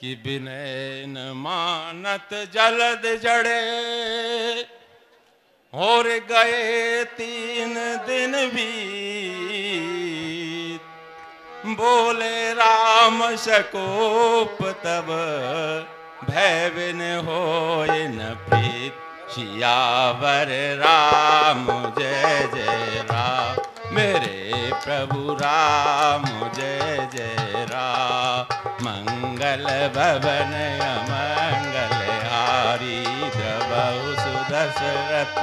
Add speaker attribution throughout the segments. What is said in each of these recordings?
Speaker 1: कि विनय न मानत जलद जड़े, और गए 3 दिन बीत। बोले राम शकोप तब, भय बिन होय न प्रीत। सियावर राम जय जय राम, मेरे प्रभु राम जय जय राम। मंगल भवन अमंगल हारी, द्रवहु सुदशरथ।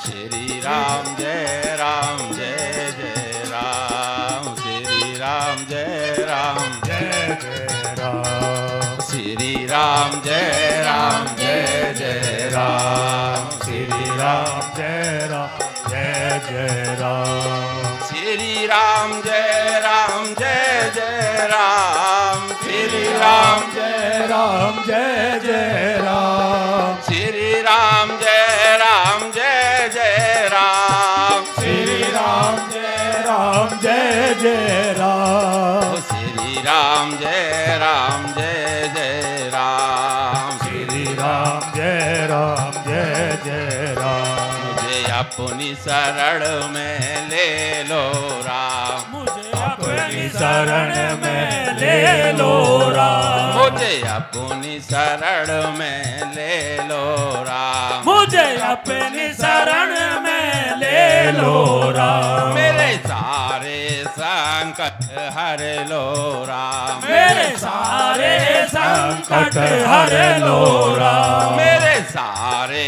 Speaker 1: श्री राम जय राम जय जय राम, श्री राम जय राम
Speaker 2: जय जय राम,
Speaker 1: श्री राम जय राम जय जय राम,
Speaker 2: श्री राम जय राम जय जय राम,
Speaker 1: श्री राम जय राम जय जय राम, श्री राम
Speaker 2: जय राम जय जय राम,
Speaker 1: श्री राम जय राम जय जय राम,
Speaker 2: श्री राम जय राम जय जय राम,
Speaker 1: श्री राम जय राम जय जय राम,
Speaker 2: श्री राम जय राम जय जय राम।
Speaker 1: मुझे अपनी शरण में ले लो राम,
Speaker 2: मुझे अपनी शरण में ले लो राम,
Speaker 1: मुझे अपनी शरण में ले लो राम,
Speaker 2: मुझे अपनी शरण में ले लो राम।
Speaker 1: मेरे सारे संकट हर लो राम,
Speaker 2: मेरे सारे संकट हर लो राम,
Speaker 1: मेरे सारे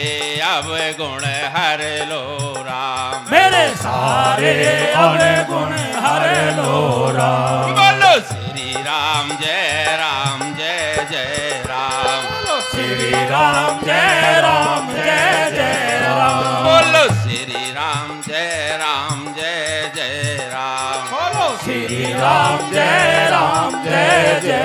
Speaker 1: अवगुण हर लो राम,
Speaker 2: मेरे सारे अवगुण हर लो राम।
Speaker 1: बोलो श्री राम जय राम जय जय राम,
Speaker 2: श्री राम जय राम जय जय राम,
Speaker 1: बोलो श्री राम जय राम जय जय राम,
Speaker 2: श्री राम जय राम जय जय